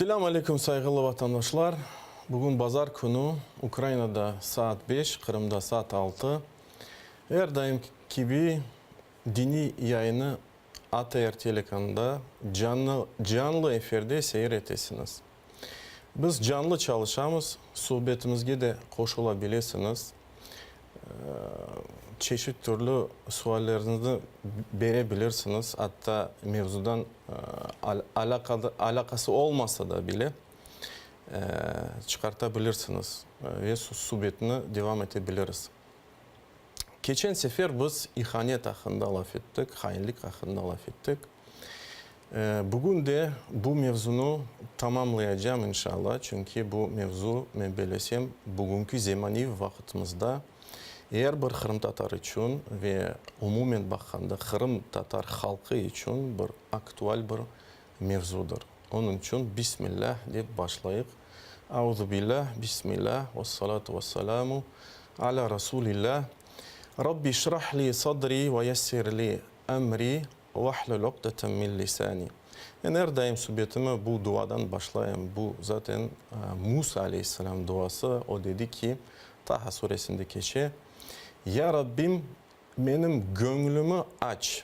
Selamun Aleyküm saygılı vatandaşlar. Bugün pazar günü Ukrayna'da saat 5, Kırım'da saat 6. Her daim gibi dini yayını ATR Telekan'da canlı efirde seyretesiniz. Biz canlı çalışamız, sohbetimizge de koşulabilirsiniz. Çeşit türlü suallerinizi verebilirsiniz. Hatta mevzudan alakası olmasa da bile çıkartabilirsiniz ve sohbetine devam edebiliriz. Geçen sefer biz ihanet hakkında laf ettik, hainlik hakkında laf ettik. Bugün de bu mevzunu tamamlayacağım inşallah. Çünkü bu mevzu, ben belesem, bugünkü zamani vakitimizde eğer bir Kırım Tatar için ve umumen bakanda Kırım Tatar halkı için bir aktual bir mevzudur. Onun için Bismillah deyip başlayıp Euzubillah, Bismillah ve salatu ve selamu ala Resulillah. Rabbi şrah li sadri ve yessir li emri ve ahlul uqdeten min lisani. Yani her daim sohbetime bu duadan başlayayım. Bu zaten Musa Aleyhisselam duası. O dedi ki Taha suresinde geçe. Ya Rabbim benim gönlümü aç.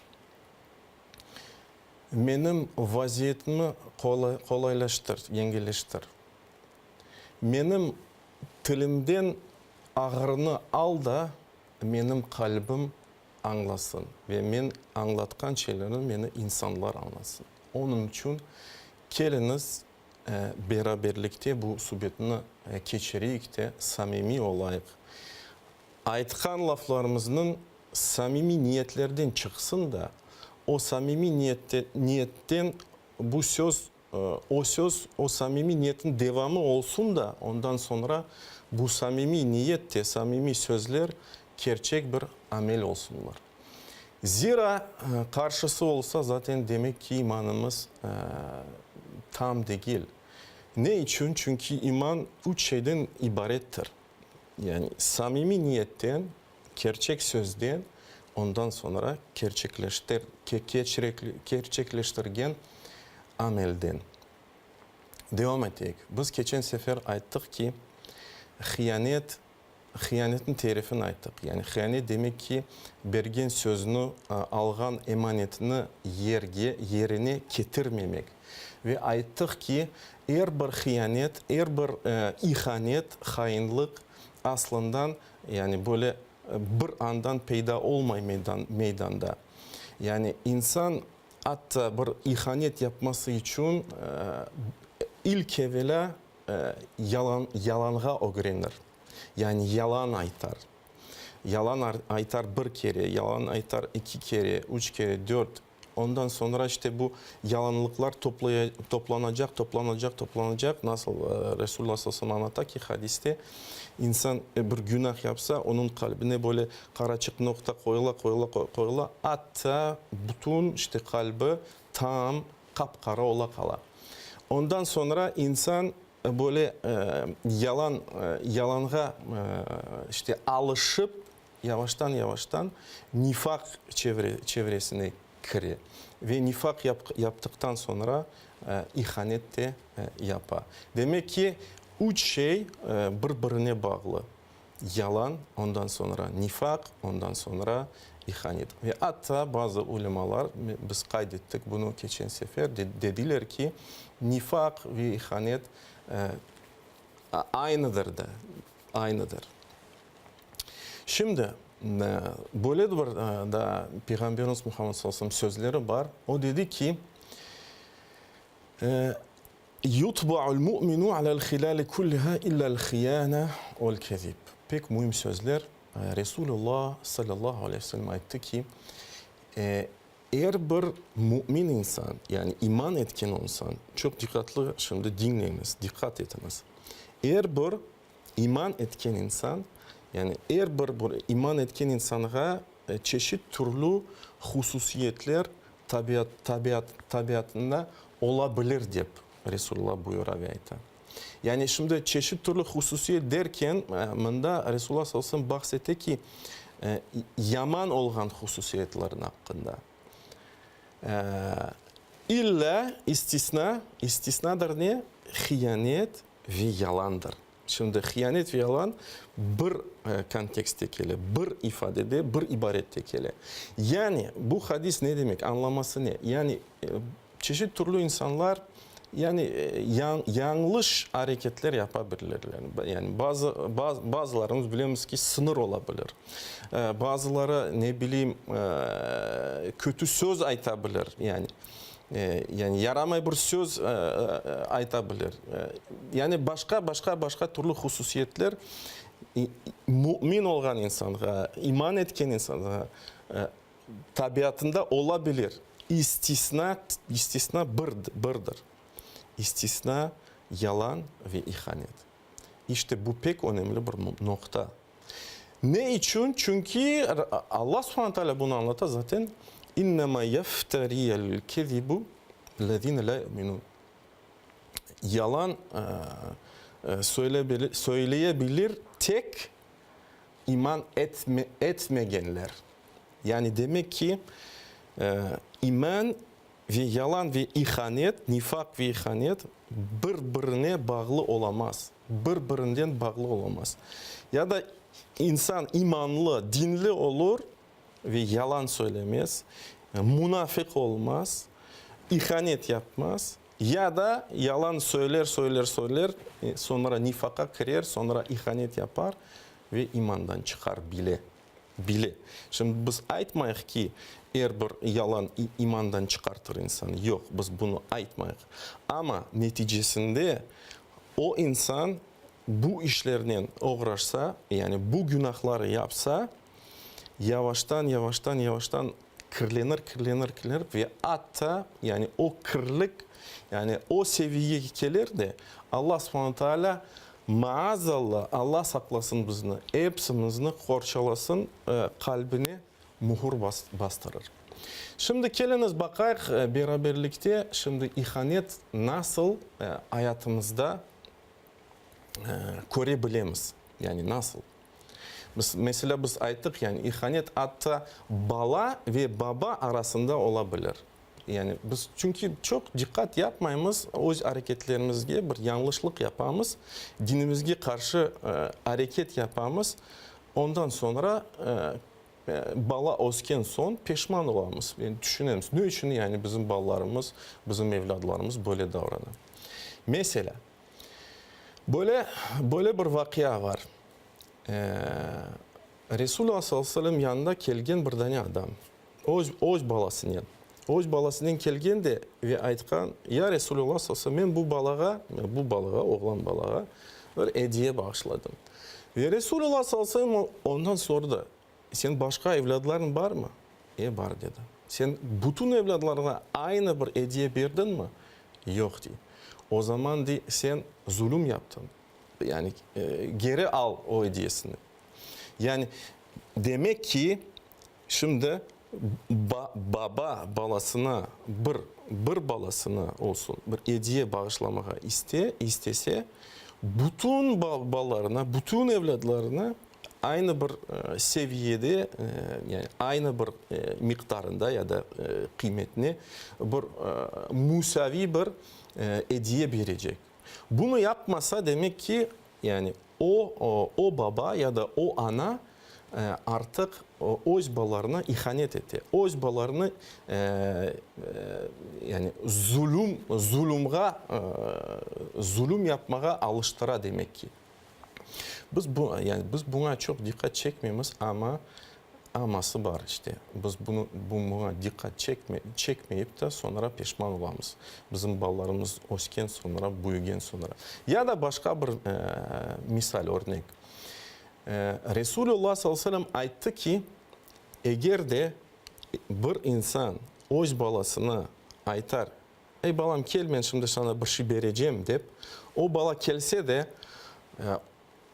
Benim vaziyetimi kolaylaştır, yengilleştir. Benim tilimden ağırını al da benim kalbim anlasın. Ve ben anlatkan şeylerini beni insanlar anlasın. Onun için geliniz beraberlikte bu sohbetini geçireyik de samimi olayık. Aytkan laflarımızın samimi niyetlerden çıksın da o samimi niyetten bu söz, o samimi niyetin devamı olsun da ondan sonra bu samimi niyette, samimi sözler gerçek bir amel olsunlar. Zira karşısı olsa zaten demek ki imanımız tam değil. Ne için? Çünkü iman üç şeyden ibarettir. Yani samimi niyetten, gerçek sözden, ondan sonra gerçekleştirgen amelden. Devam edelim. Biz geçen sefer ayttık ki hıyanetin tarifini ayttık. Yani hıyanet demek ki bergen sözünü, algan emanetini yerine getirmemek. Ve ayttık ki eğer bir hıyanet, eğer bir ihanet, hainlik aslında yani böyle bir andan peyda olmay meydanda. Yani insan hatta bir ihanet yapması için ilk evvela yalanga öğrenir. Yani yalan aytar. Yalan aytar bir kere, yalan aytar iki kere, üç kere, dört. Ondan sonra işte bu yalanlıklar toplanacak. Nasıl Resulullah sallallahu aleyhi ve sellem anlatır ki hadiste insan bir günah yapsa onun kalbine böyle karaçık nokta koyula. Hatta bütün işte kalbi tam kapkara ola kala. Ondan sonra insan böyle yalanga işte alışıp yavaştan nifak çevresine kırıyor. Ve nifak yaptıktan sonra ihanet de yapar. Demek ki üç şey birbirine bağlı. Yalan, ondan sonra nifak, ondan sonra ihanet. Ve hatta bazı ulemalar, biz kaydettik bunu geçen sefer, dediler ki nifak ve ihanet aynıdır. Şimdi böyle da Peygamberimiz Muhammed sallallahu aleyhi ve sellem sözleri var. O dedi ki yutba'ul mu'minu alel hilali kulliha illa'l khiyana ve'l kezib. Pek mühim sözler. Resulullah sallallahu aleyhi ve sellem ayetti ki eğer bir mümin insan yani iman etken insan çok dikkatli şimdi dinleyiniz, dikkat etiniz. Eğer bir iman etken insan yani eğer bir iman etken insana çeşit türlü hususiyetler tabiatında olabilir deyip Resulullah buyuruyor ve ayta. Yani şimdi çeşit türlü hususiyet derken bunda Resulullah sallallahu aleyhi ve sellem bahsetti ki yaman olan hususiyetlerin hakkında. İlla istisnadır ne? Hıyanet ve yalandır. Şimdi hıyanet ve yalan bir kontekste kele, bir ifadede, bir ibarette kele. Yani bu hadis ne demek? Anlaması ne? Yani çeşitli türlü insanlar yani yanlış hareketler yapabilirler. Yani bazılarımız biliyoruz ki sınır olabilir. Bazıları ne bileyim kötü söz aytabilir. Yani yaramay bir söz aytabilir. Yani başka türlü hususiyetler mümin olan insana, iman etken insana tabiatında olabilir. İstisna birdir. İstisna yalan ve ihanet. İşte bu pek önemli bir nokta. Ne için? Çünkü Allah subhanahu bunu anlatır zaten. İnnemâ yefteriyel kezibu lezîne la yu'minûn. Yalan söyleyebilir tek iman etmeyenler. Yani demek ki iman ve yalan ve ihanet, nifak ve ihanet birbirine bağlı olamaz. Birbirinden bağlı olamaz. Ya da insan imanlı, dinli olur ve yalan söylemez, münafık olmaz, ihanet yapmaz. Ya da yalan söyler, sonra nifaka girer, sonra ihanet yapar ve imandan çıkar bile. Şimdi biz aytmayız ki eğer bir yalan imandan çıkartır insanı. Yok, biz bunu aytmayız. Ama neticesinde o insan bu işlerden uğraşsa, yani bu günahları yapsa, yavaştan kirlenir ve hatta yani o kırlık, yani o seviyeye gelir de Allah subhanahu teala maazallah, Allah saklasın bizni, hepsimizni korçalasın, kalbine muhur bastırır. Şimdi geliniz bakayım beraberlikte, şimdi ihanet nasıl hayatımızda görebiliriz? Yani nasıl? Mesela biz ayttık, yani ihanet hatta bala ve baba arasında olabilir. Yani biz çünkü çok dikkat yapmayımız, o hareketlerimizde bir yanlışlık yapamız, dinimizge karşı hareket yapamız. Ondan sonra bala osken son pişman olamız. Yani düşünemiz. Ne için yani bizim ballarımız, bizim evladlarımız böyle davranır? Mesela böyle bir vakıya var. Resulullah sallallahu aleyhi ve sellem yanında kelgen bir tane adam. Oz balasının. Oz balasının kelgen de ve aytkan, ya Resulullah sallallahu aleyhi ve sellem, ben bu balağa, oğlan balağa bir hediye bağışladım. Ve Resulullah sallallahu aleyhi ve sellem ondan sordu. Sen başka evladların var mı? Var dedi. Sen bütün evladlarına aynı bir hediye verdin mi? Yok diye. O zaman di sen zulüm yaptın. Yani geri al o hediyesini. Yani demek ki şimdi baba balasına bir balasına olsun bir hediye bağışlamaya istese bütün babalarına, bütün evlatlarına aynı bir seviyede, yani aynı bir miktarında ya da kıymetini bir musavi bir hediye verecek. Bunu yapmasa demek ki yani o baba ya da o ana artık öz balarına ihanet etti. Öz balarını yani zulüm yapmaya alıştıra demek ki. Biz buna çok dikkat çekmiyoruz ama aması var işte. Biz buna dikkat çekmeyip de sonra pişman olamız. Bizim ballarımız osken sonra, büyügen sonra. Ya da başka bir misal örnek. Resulullah sallallahu aleyhi ve sellem ayttı ki eğer de bir insan öz balasına aytar, ey balam gel ben şimdi sana bir şey vereceğim deyip o bala gelse de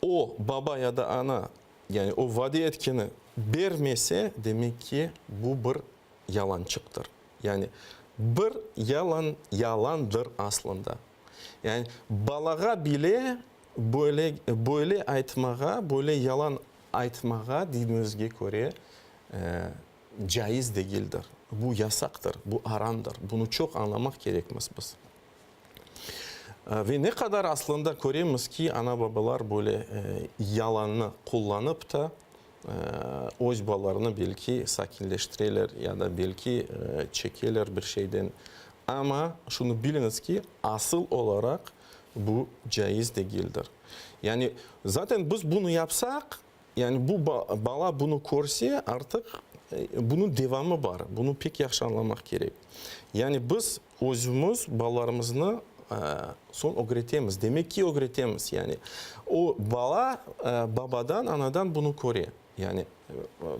o baba ya da ana yani o vaadi etkeni vermese demek ki bu bir yalançıktır. Yani bir yalandır aslında. Yani balağa bile böyle aytmağa, böyle yalan aytmağa dinimizge göre caiz değildir. bu yasaktır, bu haramdır. Bunu çok anlamak gerekmez biz. Ve ne kadar aslında görüyoruz ki ana babalar böyle yalanı kullanıp da öz balalarını belki sakinleştirirler ya da belki çekerler bir şeyden. Ama şunu biliniz ki asıl olarak bu caiz değildir. Yani zaten biz bunu yapsak, yani bu bala bunu görse artık bunun devamı var. Bunu pek yaxşı anlamak gerek. Yani biz özümüz balalarımızı son öğretemiz. Demek ki öğretemiz. Yani o bala babadan, anadan bunu koruyor. Yani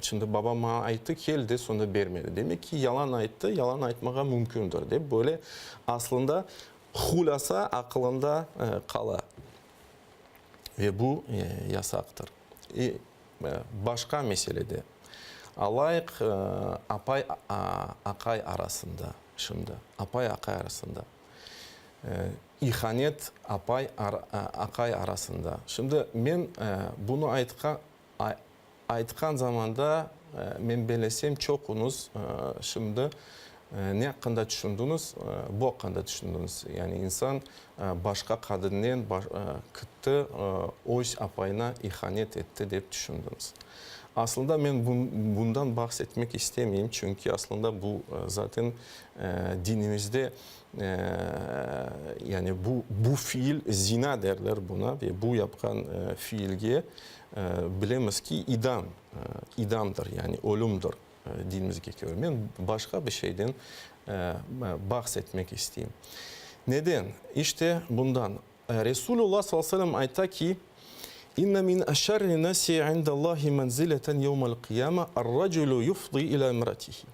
şimdi babam bana ayıttı, geldi sonra vermedi. Demek ki yalan ayıttı, yalan aytmağa mümkündür. De böyle aslında hulasa aklında kala. Ve bu yasaktır. Başka meselede alayık apay akay arasında şimdi apay akay arasında ihanet apay akay arasında. Şimdi ben bunu aytkan zamanda men belesem çokunuz şimdi ne hakkında düşündünüz? Bu hakkında düşündünüz. Yani insan başka kadından kıttı, öz apayına ihanet etti deyip düşündünüz. Aslında ben bundan bahsetmek istemeyeyim. Çünkü aslında bu zaten dinimizde yani bu fiil zina derler buna ve bu yapılan fiilge bilemiz ki idamdır yani ölümdür dinimizge göre. Ben başka bir şeyden bahsetmek isteyeyim. Neden? İşte bundan. Resulullah sallallahu aleyhi ve sellem ayta ki İnne min eşerri nasi indallahi menzileten yevmel kıyame er-raculu yufdi ila imratihi.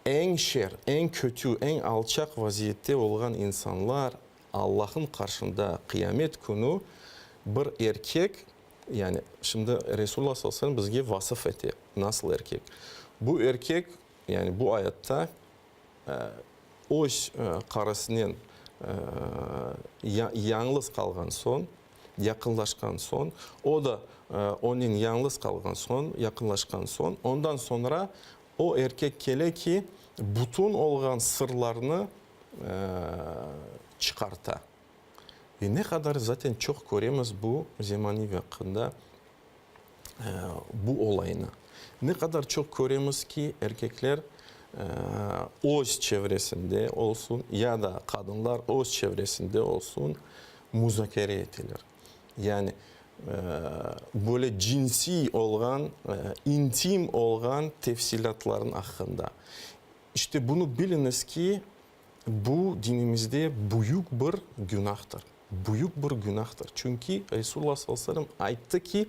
En şer, en kötü, en alçak vaziyette olan insanlar Allah'ın karşında kıyamet günü bir erkek, yani şimdi Resulullah sallallahu aleyhi ve sellem bizge vasıf etti. Nasıl erkek? Bu erkek, yani bu ayette öz karısının yalnız kalgan son, yakınlaşkan son, o da onun yalnız kalgan son, yakınlaşkan son, ondan sonra o erkek kele ki bütün olan sırlarını çıkarta. Ve ne kadar zaten çok görüyoruz bu zamani vakında bu olayını. Ne kadar çok görüyoruz ki erkekler öz çevresinde olsun ya da kadınlar öz çevresinde olsun müzakere edilir. Yani böyle cinsi olan, intim olan tefsilatların hakkında. İşte bunu biliniz ki bu dinimizde büyük bir günahtır. Büyük bir günahtır. Çünkü Resulullah sallallahu aleyhi ve sellem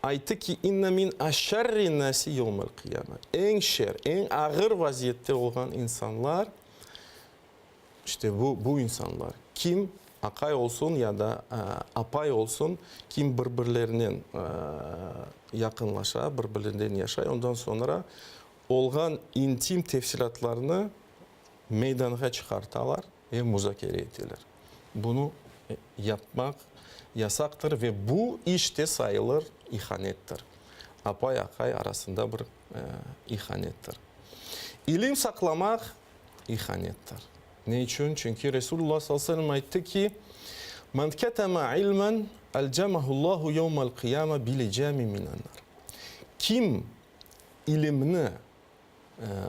ayıttı ki inne min eşerri nasi yevmel kıyame. En şer, en ağır vaziyette olan insanlar işte bu insanlar. Kim akay olsun ya da apay olsun, kim birbirlerinin yakınlaşa, birbirlerinden yaşay, ondan sonra olgan intim tefsilatlarını meydana çıkartalar ve müzakere edilir. Bunu yapmak yasaktır ve bu işte sayılır ihanettir. Apay akay arasında bir ihanettir. İlim saklamak ihanettir. Ne için? Çünkü Resulullah sallallahu aleyhi ve sellem ayıttı ki "Men ketema ilmen elcemahullahu yevmel kıyame bilicami minennar." Kim ilimini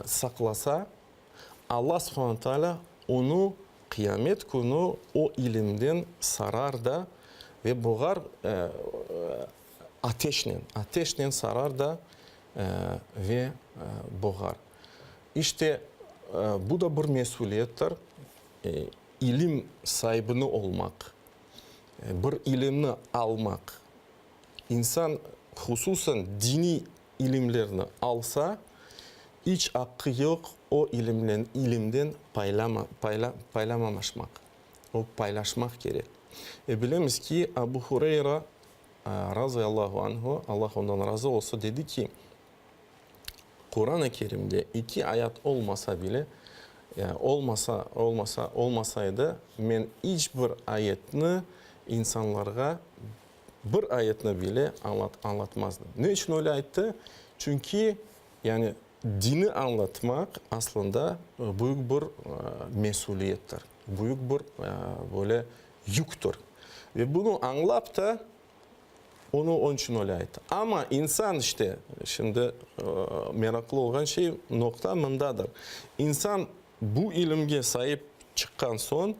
saklasa Allah subhanahu teala onu kıyamet günü o ilimden sarar da ve boğar ateşle sarar da ve boğar. İşte bu da bir mesuliyettir. İlim sahibini olmak, bir ilimni almak. İnsan hususen dini ilimlerini alsa hiç hakkı yok o ilimden paylaşmak. O paylaşmak gerek. Bilemiz ki Abu Hureyre radıyallahu anhu, Allah ondan razı olsa dedi ki Kur'an-ı Kerim'de 2 ayet olmasa bile yani olmasaydı men hiçbir ayetini insanlara bir ayetini bile anlatmazdım. Ne için öyle ayette? Çünkü yani dini anlatmak aslında büyük bir mesuliyettir. Büyük bir böyle yüktür. Ve bunu anlap da onu onun için öyle ayıttı. Ama insan işte şimdi meraklı olan şey nokta mındadır. İnsan bu ilimge sahip çıkkan son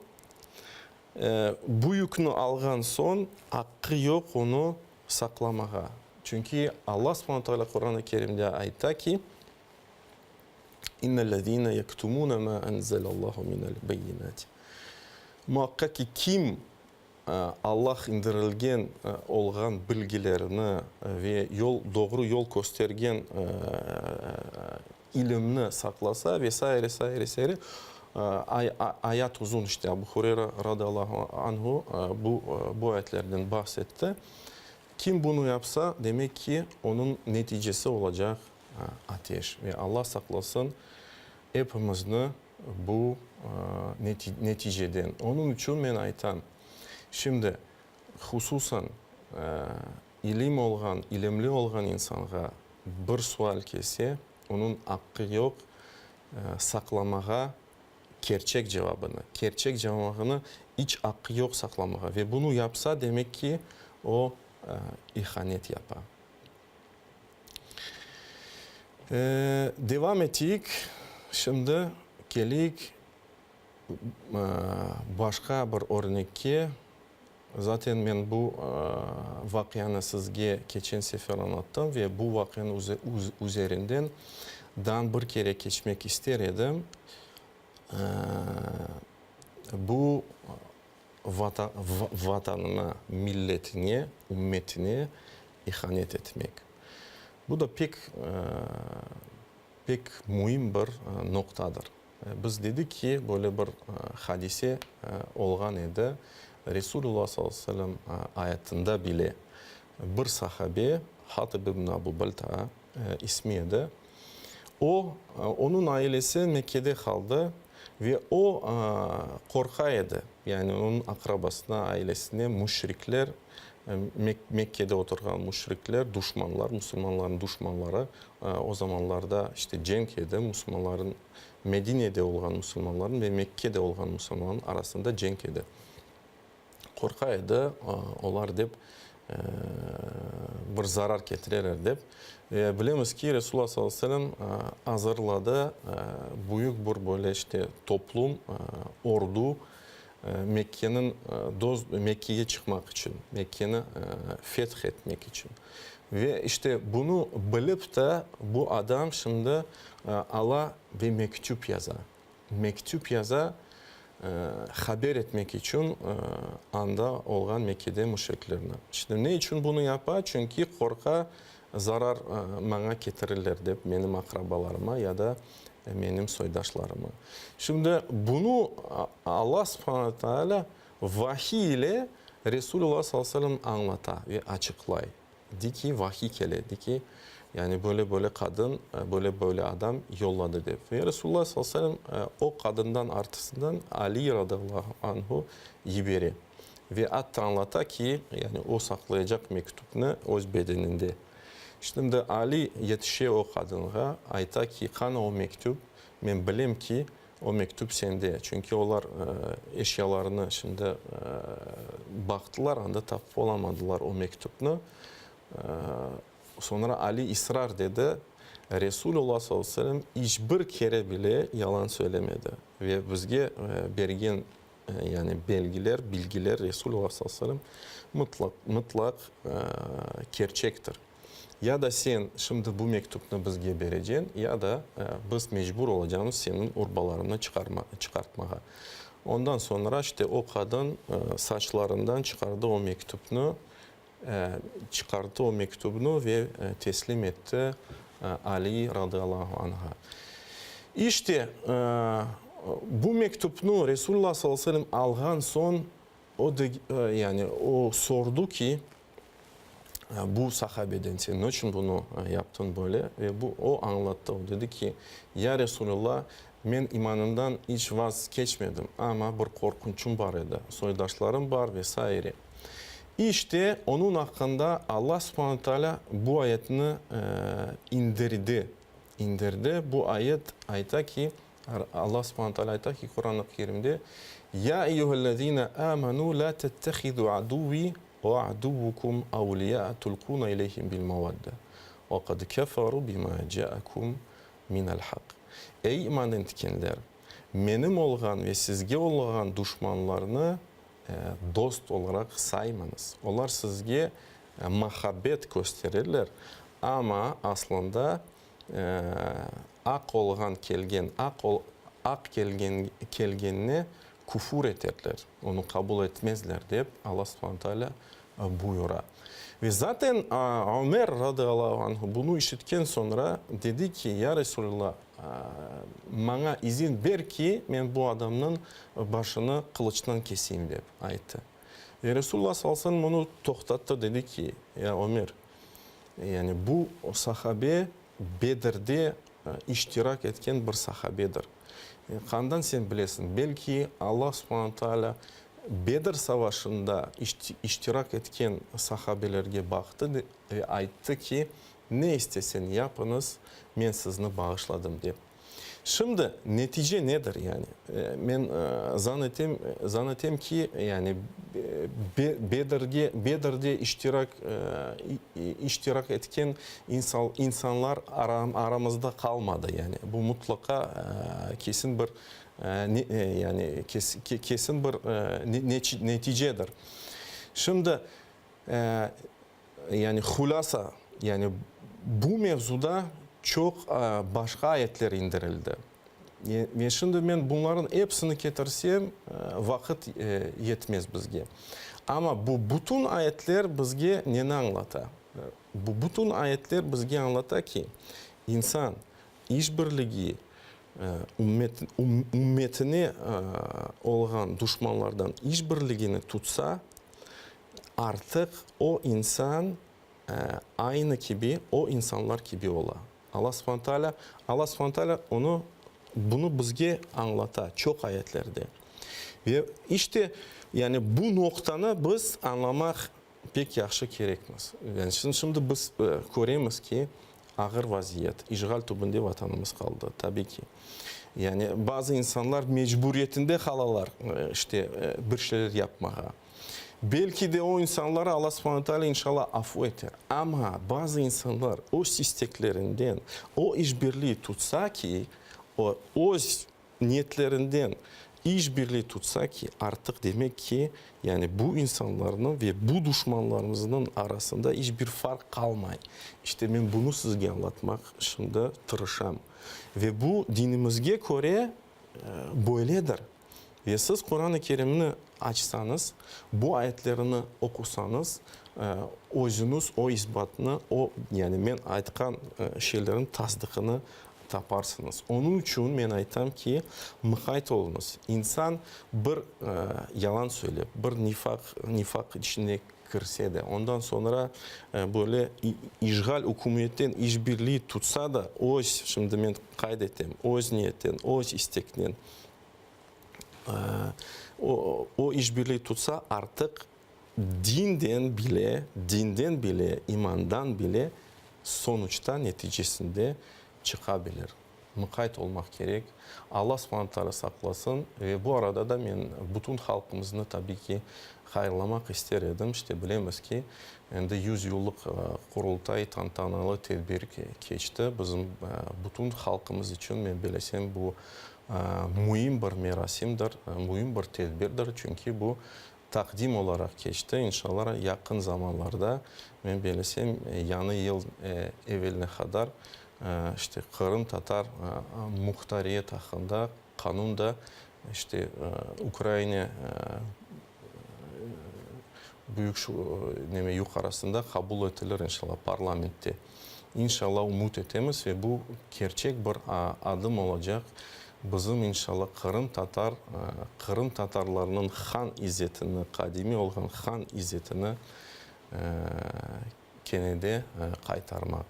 bu yükünü algan son hakkı yok onu saklamağa. Çünkü Allah subhanahu Kur'an-ı Kerim'de ayıtta ki İnnellezîne yektumûne mâ enzelallahu minel beyinâti. Muhakkak ki kim Allah indirilgen olgan bilgilerini ve doğru yol göstergen ilimni saklasa vesaire ayet uzun işte Abu Hureyre radıyallahu anhu bu ayetlerden bahsetti. Kim bunu yapsa demek ki onun neticesi olacak ateş ve Allah saklasın hepimizni bu neticeden. Onun için ben aytan. Şimdi hususan ilimli olgan insana bir sual kesse onun hakkı yok saklamağa gerçek cevabını hiç hakkı yok saklamağa ve bunu yapsa demek ki o ihanet yapar. Devam ettik. Şimdi gelik başka bir örnekке. Zaten ben bu vakıyanı sizge geçen sefer anlattım ve bu vakıyanın üzerinden bir kere geçmek isterim. Bu vatanına, milletine, ümmetine ihanet etmek. Bu da pek mühim bir noktadır. Biz dedik ki böyle bir hadise olgan idi. Resulullah sallallahu aleyhi ve sellem ayetinde bile bir sahabe Hatib ibn Abu Balta ismiydi. Onun ailesi Mekke'de kaldı ve o korkaydı. Yani onun akrabasına, ailesine müşrikler, Mekke'de oturan müşrikler, düşmanlar, Müslümanların düşmanları o zamanlarda işte cenk edi. Müslümanların Medine'de olan Müslümanların ve Mekke'de olan Müslümanların arasında cenk edi. Korkaydı, onlar deyip bir zarar getirirler deyip. Bilemiz ki Resulullah sallallahu aleyhi ve sellem hazırladı büyük bir böyle işte toplum, ordu Mekke'ye çıkmak için, Mekke'ni fethetmek için. Ve işte bunu bilip de bu adam şimdi Allah bir mektup yazar. Mektup yazar haber etmek için anda olan Mekke'de müşriklerine. İşte ne için bunu yapar? Çünkü korka zarar bana getirirler deyip benim akrabalarıma ya da benim soydaşlarıma. Şimdi bunu Allah subhanahu teala vahiy ile Resulullah sallallahu aleyhi ve sellem anlatar ve açıklay. Di ki vahiy keledi ki yani böyle kadın, böyle adam yolladı deyip. Ve Resulullah sallallahu aleyhi ve sellem o kadından artısından Ali radıyallahu anhu yiberi. Ve hatta anlata ki yani o saklayacak mektubunu öz bedeninde. Şimdi Ali yetişiyor o kadına, ayta ki kana o mektup, ben bileyim ki o mektup sende. Çünkü onlar eşyalarını şimdi baktılar anda tapıp olamadılar o mektubunu. Sonra Ali ısrar dedi. Resulullah sallallahu aleyhi ve sellem hiçbir kere bile yalan söylemedi. Ve bizge bergen yani bilgiler Resulullah sallallahu aleyhi ve sellem mutlak gerçektir. Ya da sen şimdi bu mektubunu bizge vereceksin ya da biz mecbur olacağımız senin urbalarını çıkartmaya. Ondan sonra işte o kadın saçlarından çıkardı o mektubunu ve teslim etti Ali radıyallahu anh'a. İşte bu mektubunu Resulullah sallallahu aleyhi ve sellem algan son yani o sordu ki bu sahabeden sen için bunu yaptın böyle ve o anlattı. O dedi ki ya Resulullah ben imanından hiç vazgeçmedim ama bir korkunçum var idi. Soydaşlarım var vesaire. İşte onun hakkında Allah subhanahu teala bu ayetini indirdi. indirdi. Bu ayet ayta ki Allah subhanahu wa ta'ala ayta ki Kur'an-ı Kerim'de Ya eyyühellezine amenu la tettehidu aduvi ve aduvukum avliya tulkuna ileyhim bil mevadde ve kad keferu bima ca'akum minel hak. Ey iman etkenler, benim olgan ve sizge olgan düşmanlarını dost olarak saymanız. Onlar sizge muhabbet gösterirler ama aslında ak olgan kelgen, ak kelgenine küfür ederler. Onu kabul etmezler deyip Allah subhanahu teala buyuruyor. Ve zaten Ömer radıyallahu anh bunu işitken sonra dedi ki ya Resulullah bana izin ver ki ben bu adamın başını kılıçtan keseyim deyip ayette. Ve Resulullah sallallahu aleyhi ve sellem onu toktattı dedi ki ya Ömer yani bu sahabe Bedir'de iştirak etken bir sahabedir. Kandan sen bilesin belki Allah subhanahu teala Bedir Savaşı'nda iştirak etken sahabelerge baktı ve ayttı ki ne istesen yapınız ben sizni bağışladım diye. Şimdi netice nedir yani? Ben zannettim ki yani Bedir'de iştirak etken insanlar aramızda kalmadı yani. Bu mutlaka kesin bir yani kesin bir neticedir. Şimdi yani hulasa yani bu mevzuda çok başka ayetler indirildi. Ve şimdi ben bunların hepsini getirsem vakit yetmez bizge. Ama bu bütün ayetler bizge ne anlatır? Bu bütün ayetler bizge anlatır ki insan işbirliği ümmetine olan düşmanlardan işbirliğini tutsa artık o insan aynı gibi o insanlar gibi ola. Allah subhanahu teala bunu bizge anlatır çok ayetlerde. Ve işte yani bu noktanı biz anlamak pek yaxşı gerekmez. Yani şimdi biz göremiz ki ağır vaziyet, işgal tubunda vatanımız kaldı tabii ki. Yani bazı insanlar mecburiyetinde kalalar işte bir şeyler yapmaya. Belki de o insanlara Allah subhanahu teala inşallah affı eder. Ama bazı insanlar o isteklerinden, o işbirliği tutsa ki, o niyetlerinden işbirliği tutsa ki artık demek ki yani bu insanların ve bu düşmanlarımızın arasında hiçbir fark kalmay. İşte ben bunu sizge anlatmak şimdi tırışam. Ve bu dinimizge göre böyledir. Ve siz Kur'an-ı Kerim'ini açsanız, bu ayetlerini okusanız, özünüz o isbatını, o yani ben aytkan şeylerin tasdikini taparsınız. Onun için ben aytam ki mıkayt olunuz. İnsan bir yalan söyleyip, bir nifak içine girse de ondan sonra böyle işgal hükümetten işbirliği tutsa da şimdi ben kaydettim, öz niyetten, öz istekten o işbirliği tutsa artık dinden bile, imandan bile sonuçta neticesinde çıkabilir. Mukayyet olmak gerek. Allah subhanahu teala saklasın ve bu arada da ben bütün halkımızı tabii ki hayırlamak isterdim. İşte bilemiz ki endi 100 yıllık kurultay tantanalı tedbir geçti. Bizim bütün halkımız için ben bilesem bu mühim bir merasimdir, mühim bir tedbirdir. Çünkü bu takdim olarak geçti. İnşallah yakın zamanlarda ben bilesem yanı yıl evveline kadar işte Kırım Tatar muhtariyet hakkında kanunda işte Ukrayna büyük yukarısında kabul edilir inşallah parlamentte. İnşallah umut etemiz ve bu gerçek bir adım olacak. Bizim inşallah Kırım Tatarlarının han izzetini, kadimi olan han izzetini kenede kaytarmak.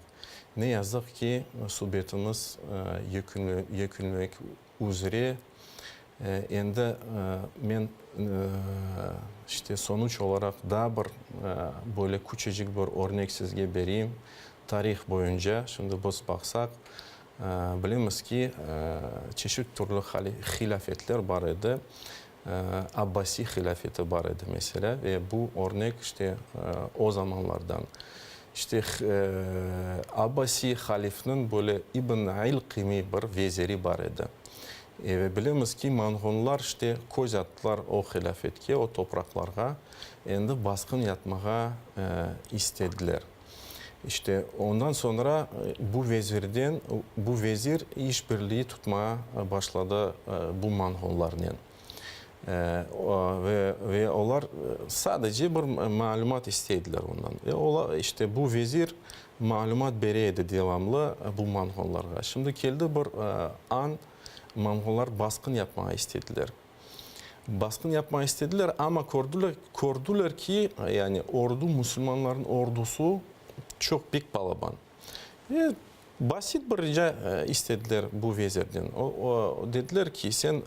Ne yazık ki subjetimiz yekünlük üzere. Endi men işte sonuç olarak daha bir böyle küçücük bir örnek sizge vereyim. Tarih boyunca şimdi biz baksak Bilemiz ki çeşit türlü hilafetler var idi. Abbasi hilafeti var idi mesela ve bu örnek işte o zamanlardan. İşte Abbasi halifinin böyle İbn İlkimi bir veziri var idi. Ve bilemiz ki Monğollar işte koz attılar o hilafetke, o topraklarga. Endi baskın yatmağa istediler. İşte ondan sonra bu vezir işbirliği tutmaya başladı bu Monğollarla. Ve onlar sadece bir malumat istediler ondan. Ve işte bu vezir malumat bereydi devamlı bu Monğollarga. Şimdi geldi bir an Monğollar baskın yapmaya istediler. Baskın yapmayı istediler ama gördüler ki yani Müslümanların ordusu çok büyük balaban. Ve basit bir rica istediler bu vezirden. Dediler ki sen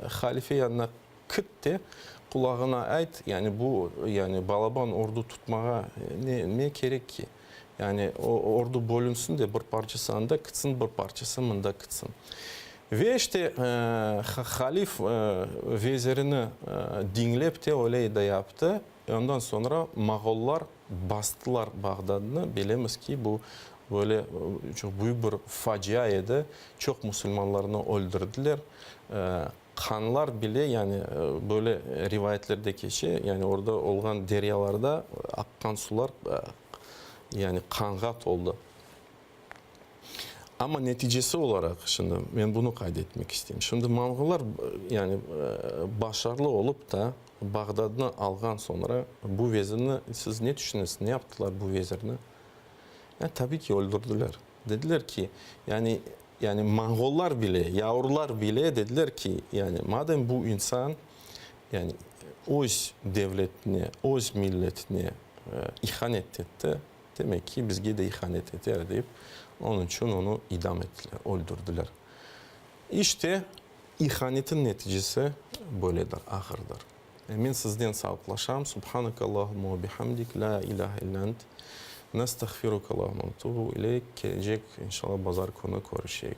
halife yanına git de kulağına ait yani bu yani balaban ordu tutmaya ne gerek ki? Yani o ordu bölünsün de bir parçası anda gitsin bir parçası mında gitsin. Ve işte halif vezirini dinleyip de öyle de yaptı. Ondan sonra Moğollar bastılar Bağdat'ını. Bilemiz ki bu böyle çok büyük bir faciaydı. Çok Müslümanlarını öldürdüler. Kanlar bile yani böyle rivayetlerdeki şey yani orada olan deryalarda akkan sular yani kangat oldu. Ama neticesi olarak şimdi ben bunu kaydetmek istiyorum. Şimdi Monğollar yani başarılı olup da Bağdat'ını algan sonra bu vezirini siz ne düşünüyorsunuz? Ne yaptılar bu vezirini? Yani tabii ki öldürdüler. Dediler ki yani Monğollar bile, yavrular bile dediler ki yani madem bu insan yani öz devletine, öz milletine ihanet etti. Demek ki bizge de ihanet eder deyip onun için onu idam ettiler, öldürdüler. İşte ihanetin neticesi böyledir, ahırdır. Ben sizden sağlıklaşam. Subhanakallahumma ve bihamdik la ilahe illa ent. Nestağfiruka Allahumma ve tubu ileyk. Gelecek inşallah pazar günü görüşecek.